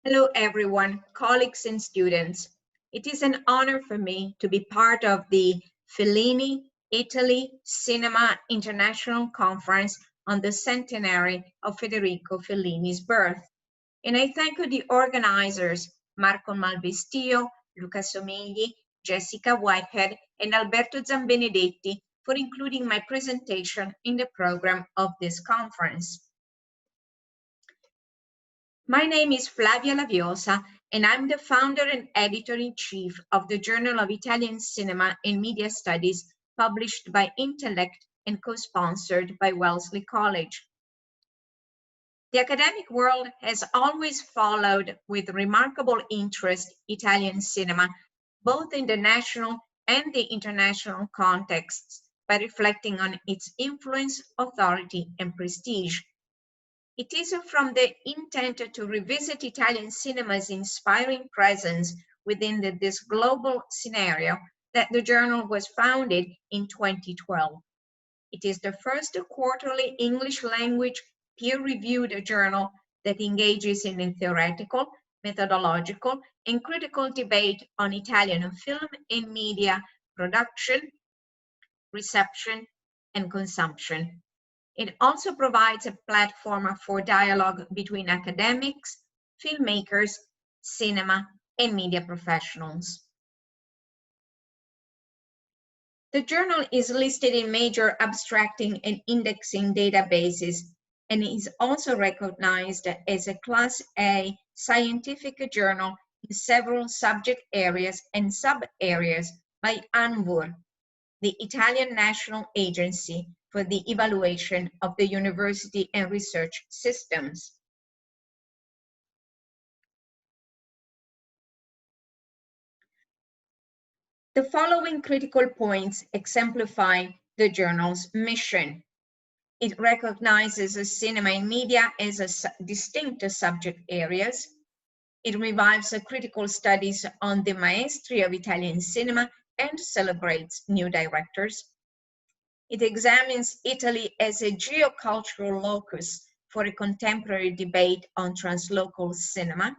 Hello, everyone, colleagues and students. It is an honor for me to be part of the Fellini, Italy Cinema International Conference on the centenary of Federico Fellini's birth. And I thank the organizers, Marco Malvestio, Luca Somigli, Jessica Whitehead, and Alberto Zambenedetti for including my presentation in the program of this conference. My name is Flavia Laviosa, and I'm the founder and editor-in-chief of the Journal of Italian Cinema and Media Studies, published by Intellect and co-sponsored by Wellesley College. The academic world has always followed with remarkable interest Italian cinema, both in the national and the international contexts, by reflecting on its influence, authority, and prestige. It is from the intent to revisit Italian cinema's inspiring presence within this global scenario that the journal was founded in 2012. It is the first quarterly English language peer-reviewed journal that engages in a theoretical, methodological, and critical debate on Italian film and media production, reception, and consumption. It also provides a platform for dialogue between academics, filmmakers, cinema, and media professionals. The journal is listed in major abstracting and indexing databases and is also recognized as a Class A scientific journal in several subject areas and sub-areas by ANVUR, the Italian National Agency for the Evaluation of the University and Research Systems. The following critical points exemplify the journal's mission. It recognizes cinema and media as distinct subject areas. It revives critical studies on the maestri of Italian cinema and celebrates new directors. It examines Italy as a geocultural locus for a contemporary debate on translocal cinema.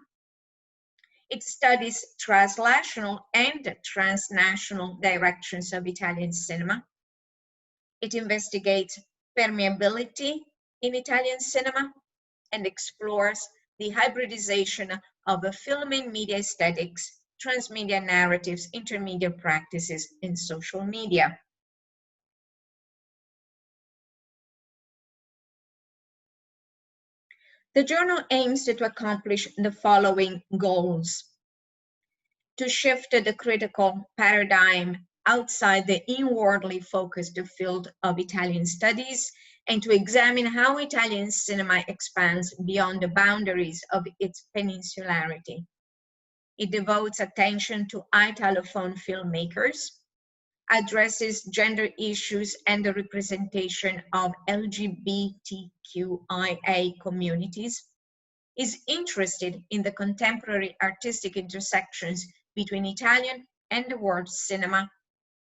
It studies translational and transnational directions of Italian cinema. It investigates permeability in Italian cinema and explores the hybridization of film and media aesthetics, transmedia narratives, intermedia practices, and social media. The journal aims to accomplish the following goals: to shift the critical paradigm outside the inwardly focused field of Italian studies and to examine how Italian cinema expands beyond the boundaries of its peninsularity. It devotes attention to Italophone filmmakers, addresses gender issues and the representation of LGBTQIA communities, is interested in the contemporary artistic intersections between Italian and the world cinema,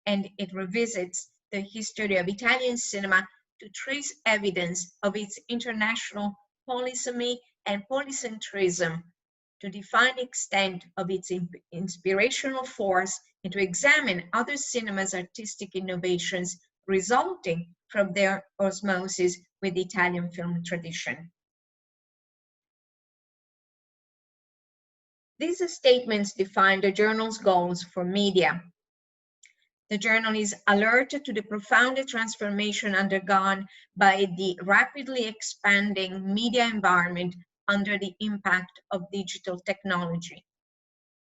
and it revisits the history of Italian cinema to trace evidence of its international polysemy and polycentrism, to define the extent of its inspirational force, and to examine other cinema's artistic innovations resulting from their osmosis with the Italian film tradition. These statements define the journal's goals for media. The journal is alert to the profound transformation undergone by the rapidly expanding media environment under the impact of digital technology.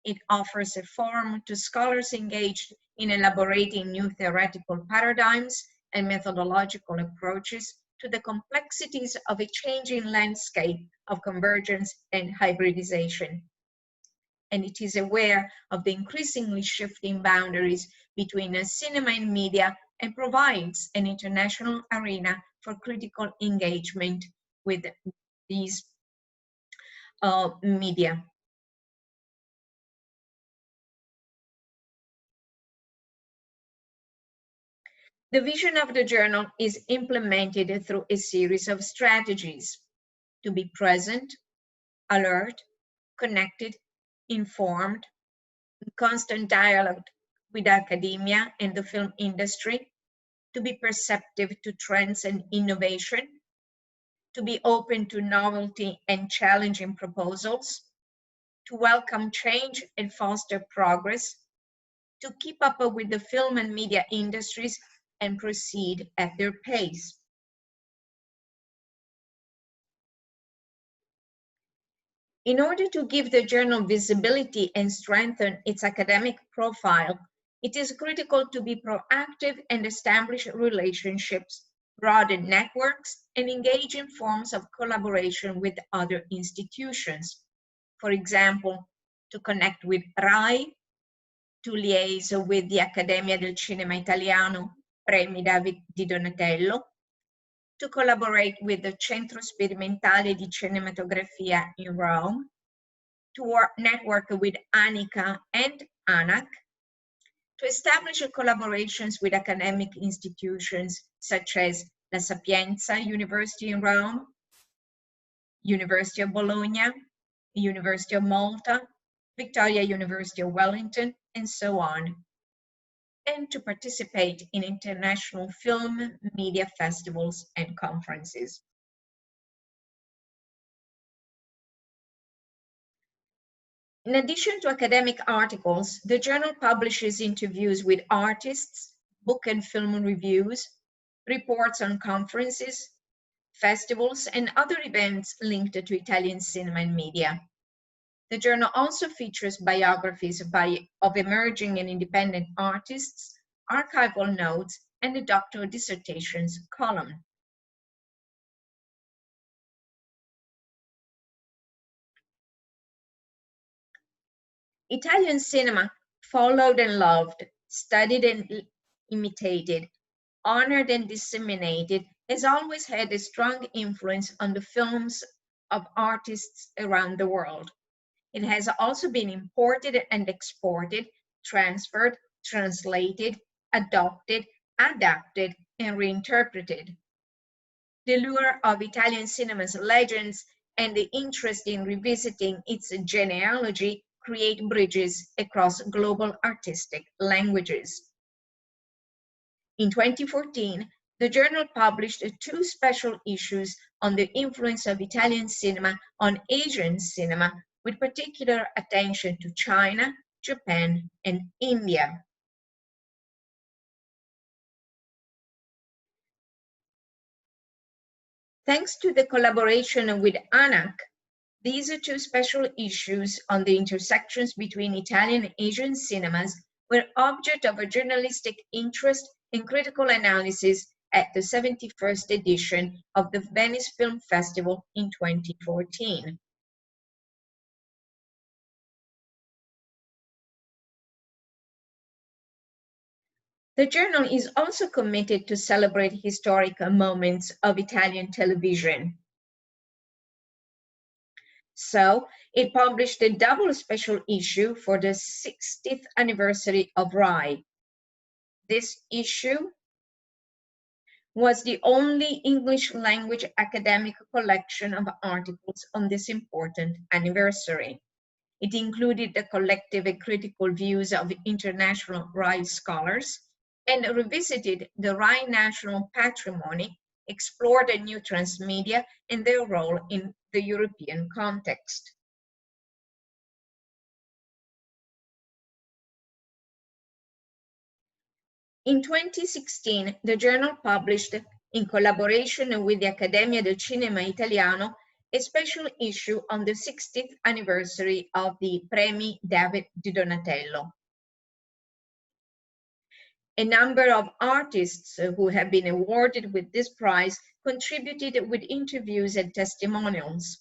It offers a forum to scholars engaged in elaborating new theoretical paradigms and methodological approaches to the complexities of a changing landscape of convergence and hybridization. And it is aware of the increasingly shifting boundaries between cinema and media and provides an international arena for critical engagement with these media. The vision of the journal is implemented through a series of strategies: to be present, alert, connected, informed, in constant dialogue with academia and the film industry, to be perceptive to trends and innovation, to be open to novelty and challenging proposals, to welcome change and foster progress, to keep up with the film and media industries and proceed at their pace. In order to give the journal visibility and strengthen its academic profile, it is critical to be proactive and establish relationships, broaden networks, and engage in forms of collaboration with other institutions. For example, to connect with RAI, to liaise with the Accademia del Cinema Italiano, Premi David di Donatello, to collaborate with the Centro Sperimentale di Cinematografia in Rome, to network with ANICA and ANAC, to establish collaborations with academic institutions such as La Sapienza University in Rome, University of Bologna, University of Malta, Victoria University of Wellington, and so on, and to participate in international film, media festivals, and conferences. In addition to academic articles, the journal publishes interviews with artists, book and film reviews, reports on conferences, festivals, and other events linked to Italian cinema and media. The journal also features biographies of emerging and independent artists, archival notes, and a doctoral dissertations column. Italian cinema, followed and loved, studied and imitated, honored and disseminated, has always had a strong influence on the films of artists around the world. It has also been imported and exported, transferred, translated, adopted, adapted, and reinterpreted. The lure of Italian cinema's legends and the interest in revisiting its genealogy create bridges across global artistic languages. In 2014, the journal published 2 special issues on the influence of Italian cinema on Asian cinema, with particular attention to China, Japan, and India. Thanks to the collaboration with ANAC, these 2 special issues on the intersections between Italian and Asian cinemas were object of a journalistic interest and critical analysis at the 71st edition of the Venice Film Festival in 2014. The journal is also committed to celebrate historic moments of Italian television. So, it published a double special issue for the 60th anniversary of RAI. This issue was the only English language academic collection of articles on this important anniversary. It included the collective and critical views of international RAI scholars and revisited the RAI national patrimony, explored the new transmedia and their role in the European context. In 2016, the journal published, in collaboration with the Accademia del Cinema Italiano, a special issue on the 60th anniversary of the Premi David di Donatello. A number of artists who have been awarded with this prize contributed with interviews and testimonials.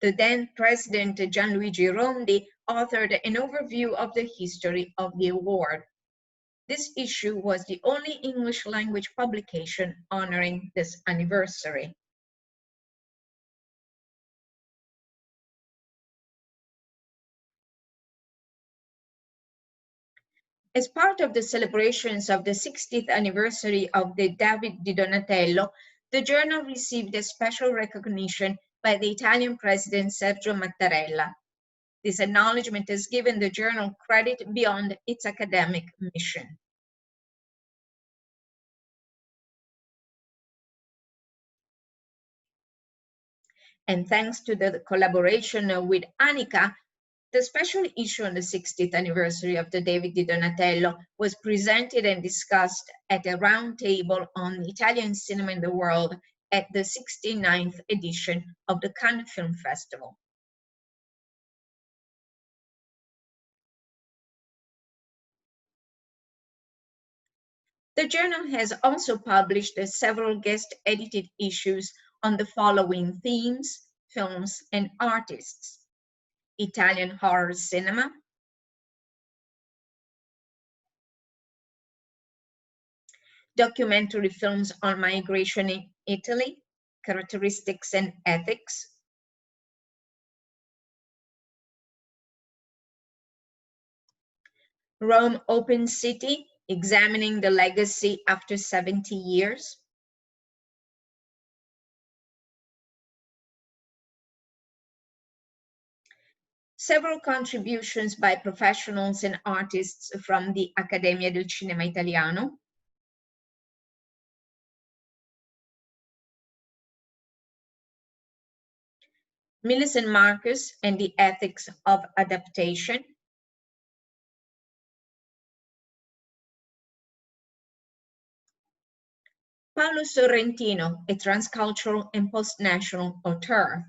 The then President Gianluigi Rondi authored an overview of the history of the award. This issue was the only English language publication honoring this anniversary. As part of the celebrations of the 60th anniversary of the David di Donatello, the journal received a special recognition by the Italian president Sergio Mattarella. This acknowledgement has given the journal credit beyond its academic mission. And thanks to the collaboration with Annika, the special issue on the 60th anniversary of the David di Donatello was presented and discussed at a roundtable on Italian cinema in the world at the 69th edition of the Cannes Film Festival. The journal has also published several guest-edited issues on the following themes, films, and artists: Italian horror cinema, documentary films on migration in Italy, characteristics and ethics, Rome Open City, examining the legacy after 70 years, several contributions by professionals and artists from the Accademia del Cinema Italiano, Millicent Marcus and the Ethics of Adaptation, Paolo Sorrentino, a transcultural and post-national auteur,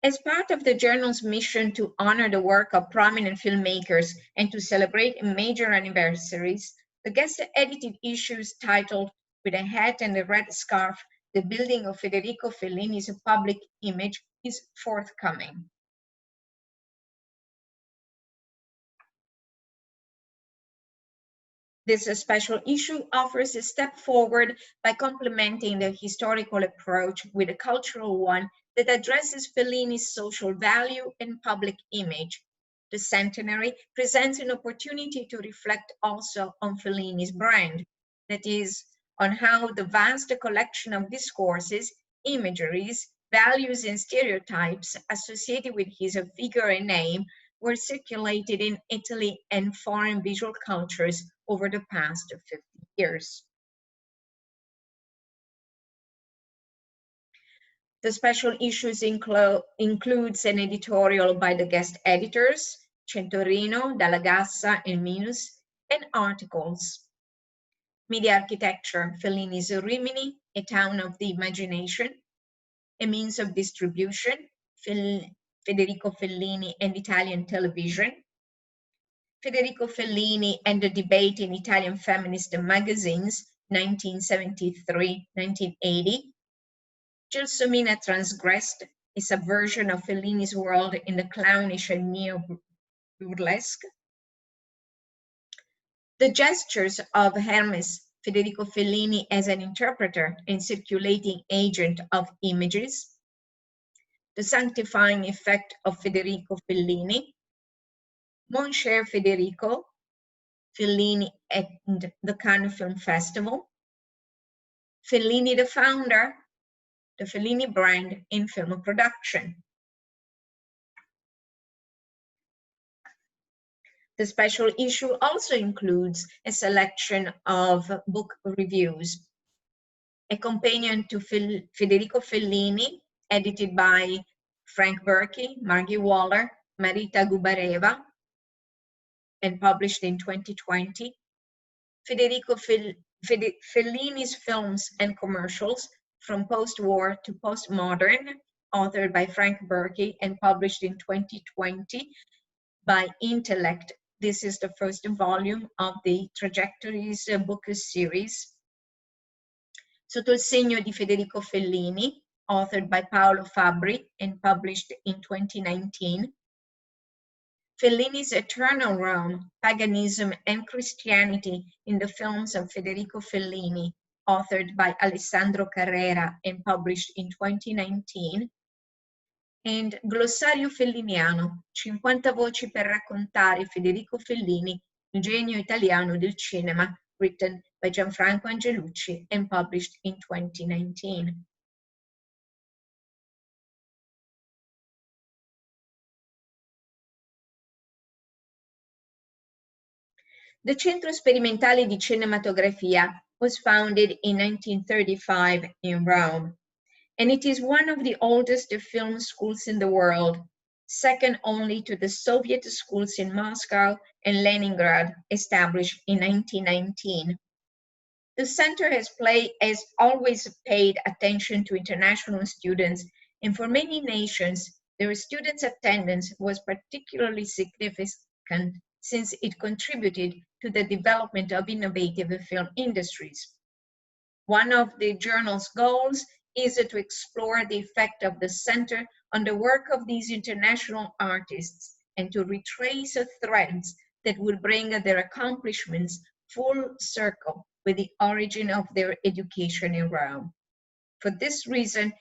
as part of the journal's mission to honor the work of prominent filmmakers and to celebrate major anniversaries, the guest-edited issues titled "With a Hat and a Red Scarf, The Building of Federico Fellini's Public Image" is forthcoming. This special issue offers a step forward by complementing the historical approach with a cultural one that addresses Fellini's social value and public image. The Centenary presents an opportunity to reflect also on Fellini's brand, that is, on how the vast collection of discourses, imageries, values, and stereotypes associated with his figure and name were circulated in Italy and foreign visual cultures over the past 50 years. The special issues includes an editorial by the guest editors, Centorino, Dalla Gassa, and Minus, and articles. Media architecture, Fellini's Rimini, a town of the imagination, a means of distribution, Federico Fellini and Italian television, Federico Fellini and the debate in Italian feminist magazines, 1973-1980, Gelsomina Transgressed, a subversion of Fellini's world in the clownish and neo-burlesque, The Gestures of Hermes, Federico Fellini as an interpreter and circulating agent of images, The Sanctifying Effect of Federico Fellini, Mon cher Federico, Fellini and the Cannes Film Festival, Fellini the Founder, the Fellini brand in film production. The special issue also includes a selection of book reviews, a companion to Federico Fellini, edited by Frank Berkey, Margie Waller, Marita Gubareva, and published in 2020, Federico Fellini's Films and Commercials from Post-War to Postmodern, authored by Frank Berkey and published in 2020 by Intellect. This is the first volume of the Trajectories book series. Sotto il segno di Federico Fellini, authored by Paolo Fabbri and published in 2019. Fellini's Eternal Rome, Paganism and Christianity in the Films of Federico Fellini, authored by Alessandro Carrera and published in 2019. And Glossario Felliniano, 50 voci per raccontare Federico Fellini, il genio italiano del cinema, written by Gianfranco Angelucci and published in 2019. The Centro Sperimentale di Cinematografia was founded in 1935 in Rome, and it is one of the oldest film schools in the world, second only to the Soviet schools in Moscow and Leningrad, established in 1919. The center has always paid attention to international students, and for many nations, their students' attendance was particularly significant since it contributed to the development of innovative film industries. One of the journal's goals is to explore the effect of the center on the work of these international artists and to retrace threads that will bring their accomplishments full circle with the origin of their education in Rome. For this reason,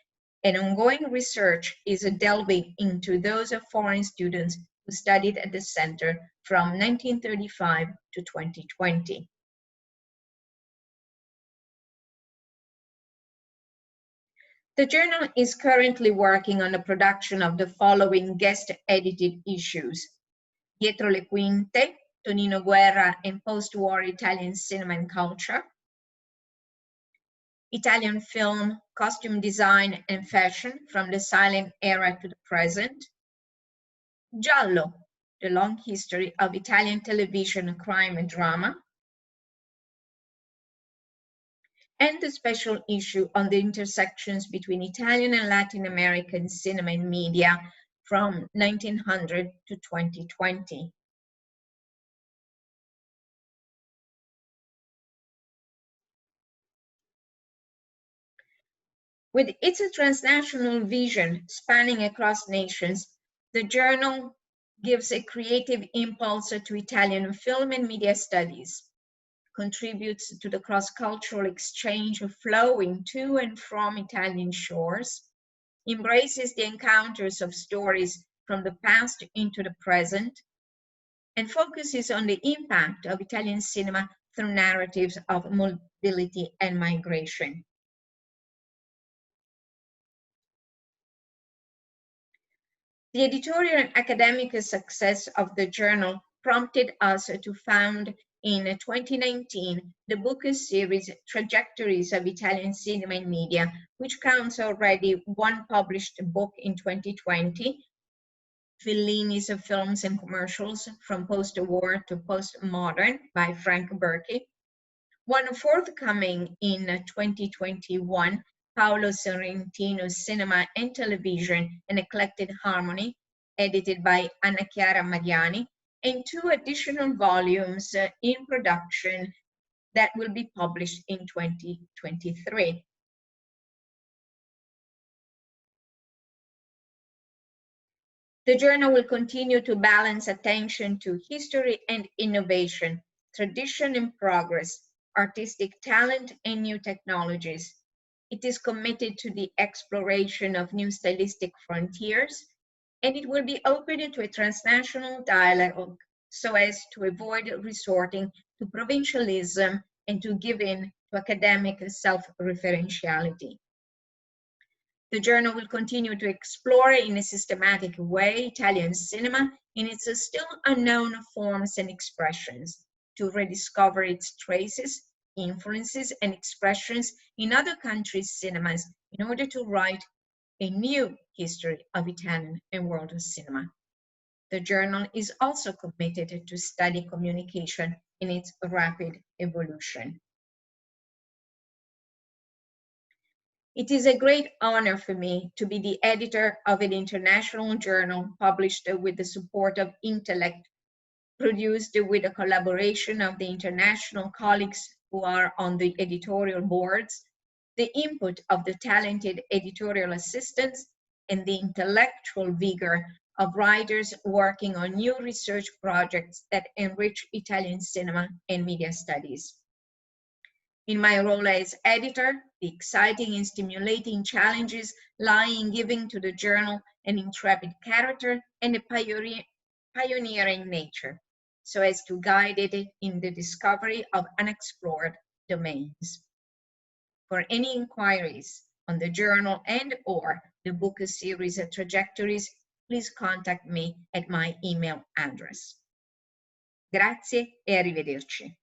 an ongoing research is delving into those foreign students who studied at the center from 1935 to 2020. The journal is currently working on the production of the following guest-edited issues: Dietro le Quinte, Tonino Guerra and Post-War Italian Cinema and Culture, Italian Film, Costume Design and Fashion from the Silent Era to the Present, Giallo, The Long History of Italian Television Crime and Drama, and the special issue on the intersections between Italian and Latin American cinema and media from 1900 to 2020. With its transnational vision spanning across nations, the journal gives a creative impulse to Italian film and media studies, contributes to the cross-cultural exchange flowing to and from Italian shores, embraces the encounters of stories from the past into the present, and focuses on the impact of Italian cinema through narratives of mobility and migration. The editorial and academic success of the journal prompted us to found in 2019 the book series Trajectories of Italian Cinema and Media, which counts already one published book in 2020, Fellini's Films and Commercials from Post-War to Postmodern by Frank Berkey, one forthcoming in 2021, Paolo Sorrentino's Cinema and Television, An Eclectic Harmony, edited by Anna Chiara Mariani, and two additional volumes in production that will be published in 2023. The journal will continue to balance attention to history and innovation, tradition and progress, artistic talent and new technologies. It is committed to the exploration of new stylistic frontiers, and it will be open to a transnational dialogue so as to avoid resorting to provincialism and to give in to academic self-referentiality. The journal will continue to explore in a systematic way Italian cinema in its still unknown forms and expressions, to rediscover its traces, influences, and expressions in other countries' cinemas in order to write a new history of Italian and world cinema. The journal is also committed to study communication in its rapid evolution. It is a great honor for me to be the editor of an international journal published with the support of Intellect, produced with the collaboration of the international colleagues who are on the editorial boards, the input of the talented editorial assistants, and the intellectual vigor of writers working on new research projects that enrich Italian cinema and media studies. In my role as editor, the exciting and stimulating challenges lie in giving to the journal an intrepid character and a pioneering nature, so as to guide it in the discovery of unexplored domains. For any inquiries on the journal and/or the book series Trajectories, please contact me at my email address. Grazie e arrivederci.